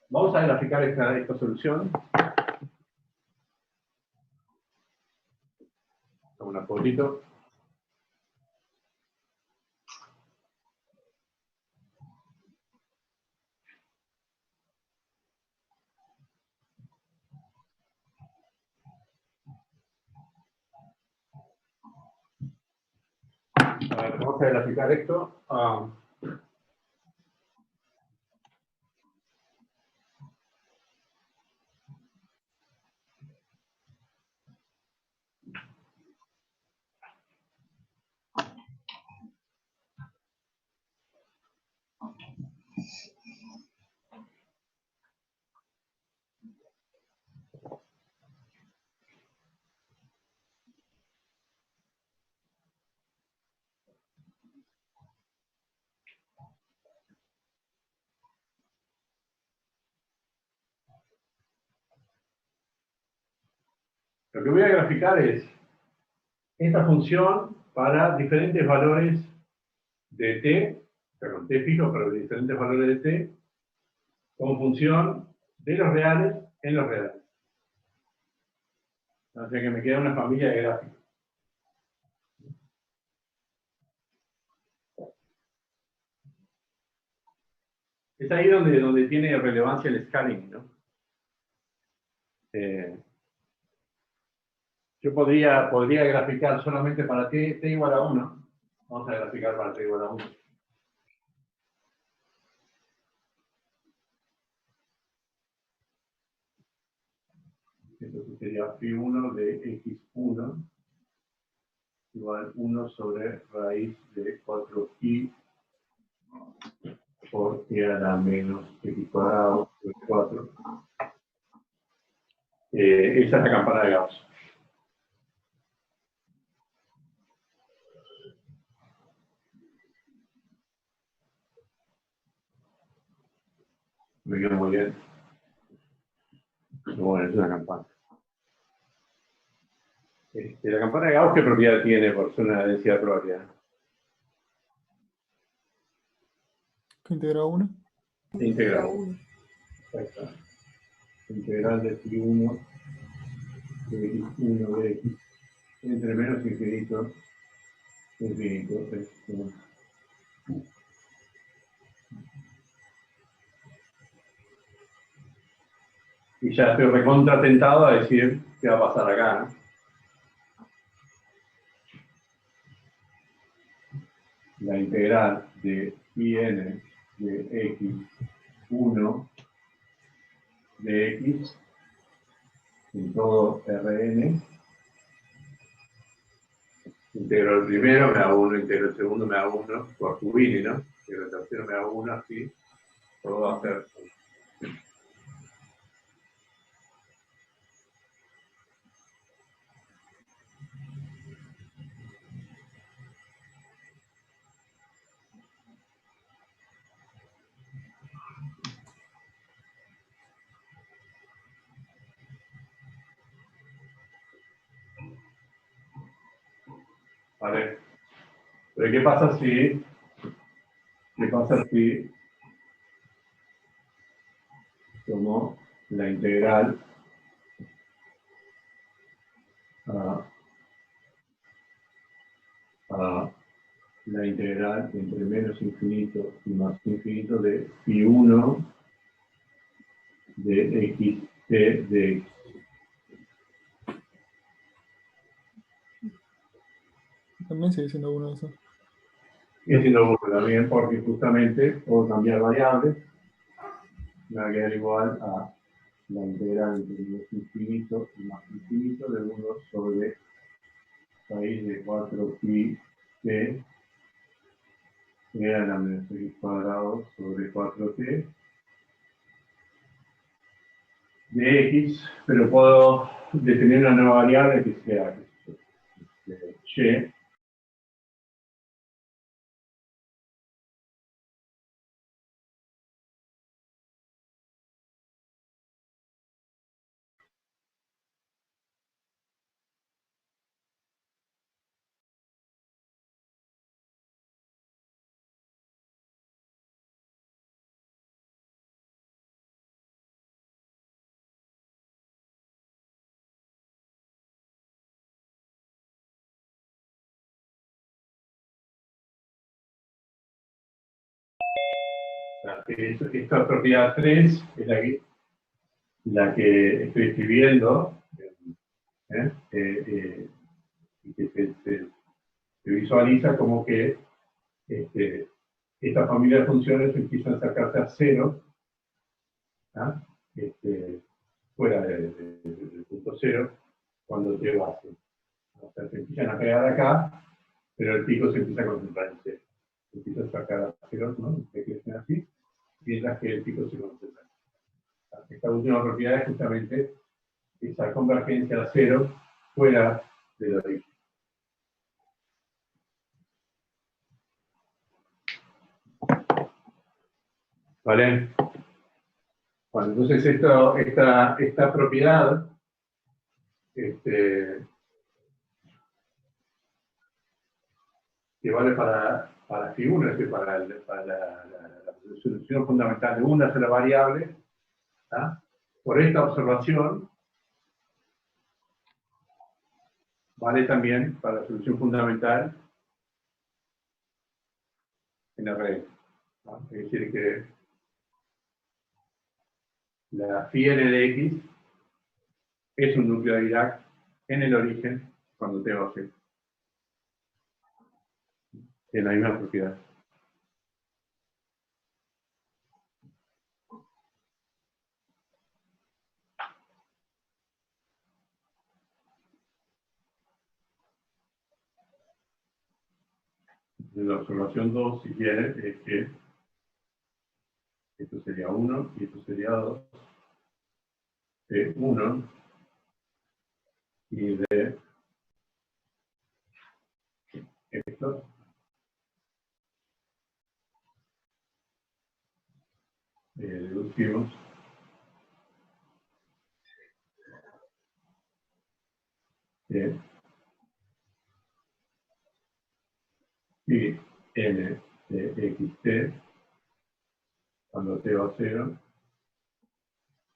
Vamos a graficar esta solución. Una fotito. Vamos a graficar esto. Lo que voy a graficar es esta función para diferentes valores de t, o sea, con t fijo, pero de diferentes valores de t, como función de los reales en los reales. O sea que me queda una familia de gráficos. Es ahí donde tiene relevancia el scaling, ¿no? Yo podría graficar solamente para t igual a 1. Vamos a graficar para t igual a 1. Entonces sería phi 1 de x1 igual 1 sobre raíz de 4i por i a la menos x cuadrado sobre 4. Esa es la campana de Gauss. Me quedó muy bien. Bueno, es una campana. La campana de Gauss, ¿qué propiedad tiene por ser una densidad de probabilidad? que integra 1. Integral. Exacto. Integral de phi 1 de x1 de x entre menos infinito infinito. Y ya estoy recontra tentado a decir qué va a pasar acá, ¿no? La integral de IN de X1 de X en todo Rn. Integro el primero, me da 1, integro el segundo, me da 1, por Cubini, ¿no? Integro el tercero, me da 1, así. Todo va a ser. ¿Vale? Pero ¿qué pasa si tomo la integral a la integral entre menos infinito y más infinito de phi1 de x t de x? También sigue siendo uno de esos. Y haciendo uno también porque justamente puedo cambiar variables, me va a quedar igual a la integral entre menos infinito y más infinito de 1 sobre raíz de 4 pi t a la menos x cuadrado sobre 4t de x, pero puedo definir una nueva variable que sea y. Esta propiedad 3 es la que estoy escribiendo, y que se visualiza como que esta familia de funciones empiezan a acercarse a cero, ¿ah? Fuera del punto cero, cuando t va a cero. O sea, se empiezan a pegar acá, pero el pico se empieza a concentrar en cero. Se empieza a acercar a cero, ¿no? Se crecen así, mientras que el pico se concentra. Esta última propiedad es justamente esa convergencia a cero fuera del origen. ¿Vale? Bueno, entonces esta propiedad que vale para φ1, es decir, para la solución fundamental de una sola variable, ¿tá? Por esta observación, vale también para la solución fundamental en Rn, ¿no? Es decir, que la φn de x es un núcleo de Dirac en el origen cuando t va a 0. En la misma propiedad. La observación 2, si quieres, es que esto sería 1 y esto sería 2. De 1 y de esto deducimos que y n de xt, cuando t va a 0,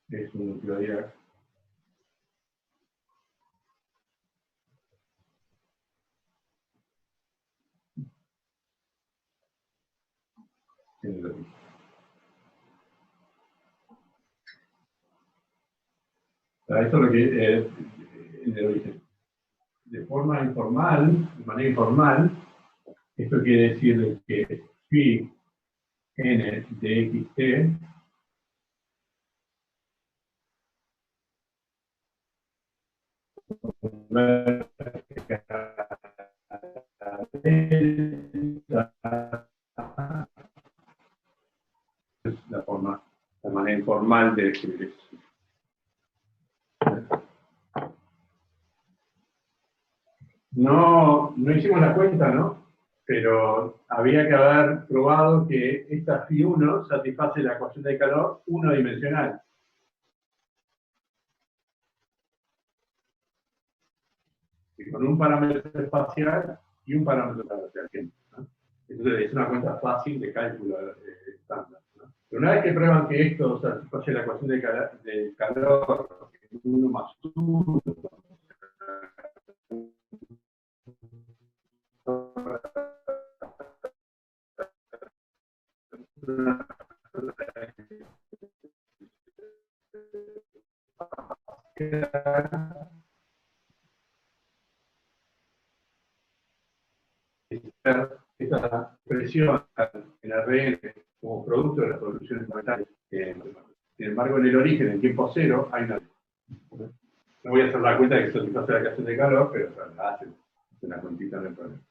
es un núcleo Dirac en el origen. sea, eso es lo que en el origen. De forma informal, de manera informal, esto quiere decir que phi n de xt es la manera informal de escribir eso. No hicimos la cuenta, ¿no? Pero había que haber probado que esta phi1 satisface la ecuación de calor unidimensional. Y con un parámetro espacial y un parámetro espacial. ¿No? Entonces es una cuenta fácil de cálculo estándar. ¿No? Pero una vez que prueban que esto satisface la ecuación de calor, 1 más 1, esta expresión en Rn como producto de las revoluciones momentarias. Sin embargo, en el origen, en tiempo cero, hay una. No voy a hacer la cuenta de que se satisface la ecuación de calor, pero bueno, la hacen una cuentita en el problema.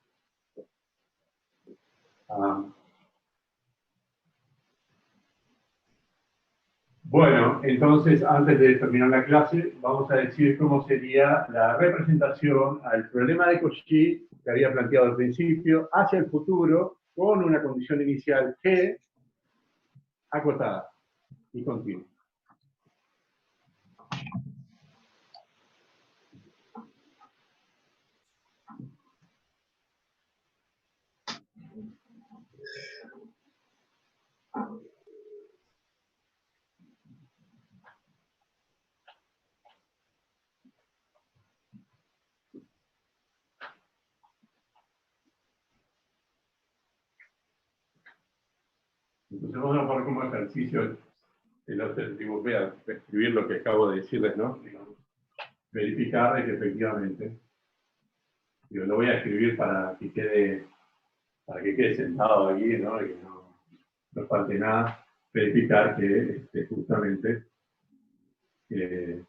Bueno, entonces, antes de terminar la clase, vamos a decir cómo sería la representación al problema de Cauchy que había planteado al principio hacia el futuro con una condición inicial G acotada y continua. Entonces vamos a poner como ejercicio el objetivo, voy a escribir lo que acabo de decirles, ¿no? Verificar de que efectivamente, yo lo voy a escribir para que quede sentado aquí, ¿no? Y que no falte nada, verificar que justamente el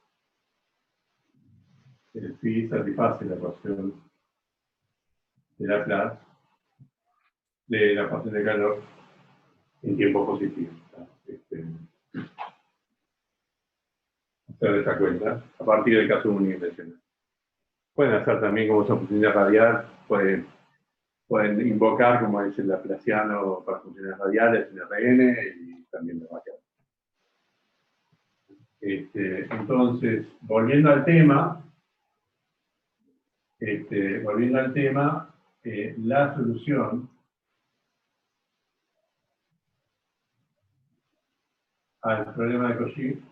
phi satisface la ecuación de Laplace de la ecuación de calor en tiempo positivo. Hacer esta cuenta a partir del caso unidimensional. Pueden hacer también como son funciones radial, pueden invocar como es el laplaciano para funciones radiales en Rn y también de variables. Entonces, volviendo al tema, la solución al problema de Cauchy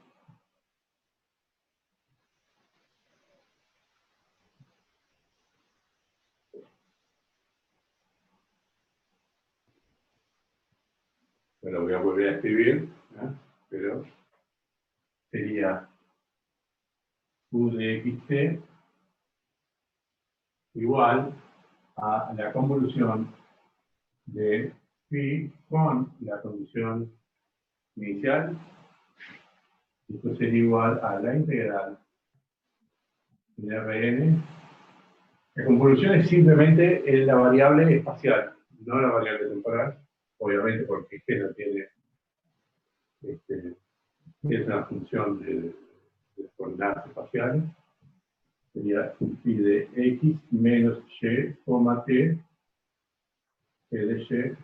lo voy a volver a escribir, ¿no? Pero sería U de xt igual a la convolución de phi con la condición inicial. Esto sería igual a la integral de Rn. La convolución es simplemente la variable espacial, no la variable temporal, obviamente porque G no tiene, es una función de coordenadas espaciales. Sería phi de x menos y, t, g de y.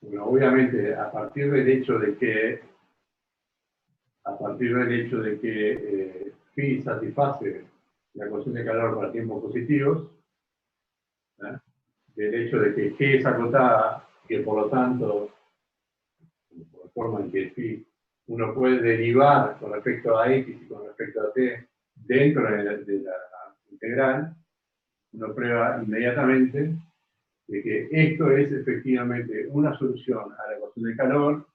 Bueno, obviamente, a partir del hecho de que phi satisface la ecuación de calor para tiempos positivos, del hecho de que G es acotada y que por lo tanto forma en que phi uno puede derivar con respecto a x y con respecto a t dentro de la integral, uno prueba inmediatamente de que esto es efectivamente una solución a la ecuación de calor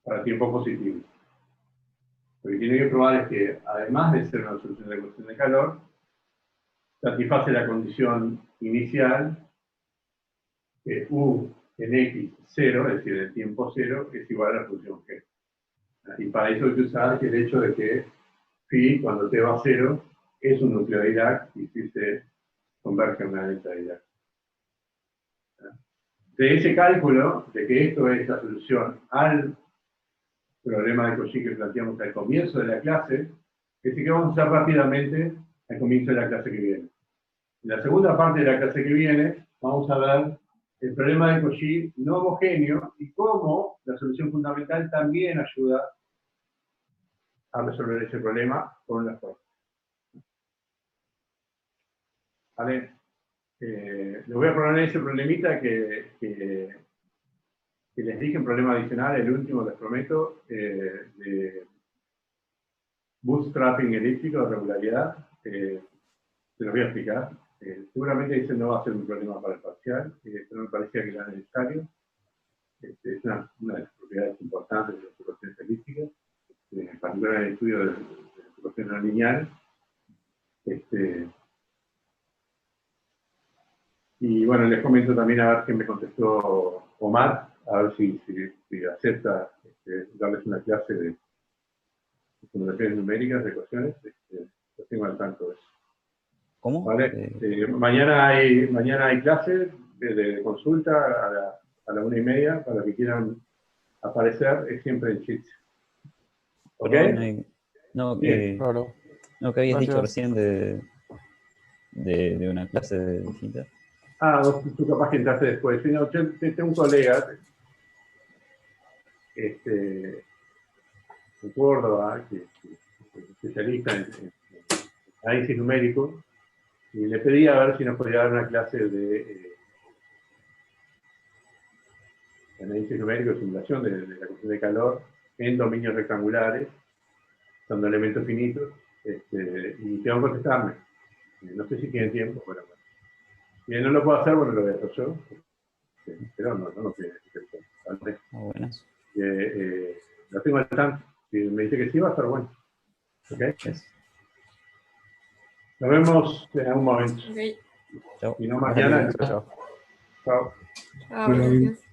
para tiempo positivo. Lo que tiene que probar es que, además de ser una solución de la ecuación de calor, satisface la condición inicial que u en x 0, es decir, el tiempo 0, es igual a la función g. Y para eso hay que usar el hecho de que phi, cuando t va a 0, es un núcleo de Dirac y si se converge en una delta de Dirac. De ese cálculo, de que esto es la solución al problema de Cauchy que planteamos al comienzo de la clase, es que vamos a hacer rápidamente al comienzo de la clase que viene. En la segunda parte de la clase que viene, vamos a ver el problema de Cauchy no homogéneo y cómo la solución fundamental también ayuda a resolver ese problema con la fuerza. ¿Vale? Les voy a poner ese problemita que les dije, un problema adicional, el último, les prometo, de bootstrapping elíptico de regularidad. Se los voy a explicar. Seguramente ese no va a ser un problema para el parcial, pero me parecía que era necesario. Es una de las propiedades importantes de las ecuaciones elípticas, en particular en el estudio de la ecuación no lineal. Y bueno, les comento también a ver qué me contestó Omar, a ver si acepta darles una clase de formulaciones numéricas, de ecuaciones. Lo tengo al tanto de eso. ¿Cómo? ¿Vale? Mañana hay clase de consulta a la 1:30, para que quieran aparecer, es siempre en Sheets. ¿Ok? Perdón, no, Bien. Claro. no, que habías dicho Gracias. recién de una clase distinta. Ah, tú capaz que entraste después. Sí, no, yo tengo un colega en Córdoba, que es especialista en análisis numérico, y le pedí a ver si nos podía dar una clase de análisis numérico, simulación de la cuestión de calor en dominios rectangulares, usando elementos finitos, y tengo que contestarme. No sé si tienen tiempo, bueno. Si no lo puedo hacer, bueno, lo voy a hacer yo. Pero no tiene que ser. ¿Vale? Muy buenas. Lo tengo al tanto. Si me dice que sí, va a estar bueno. ¿Ok? Yes. Nos vemos en algún momento. Ok. Chao. Y no mañana. Chao, chao. Chao. Chao, gracias.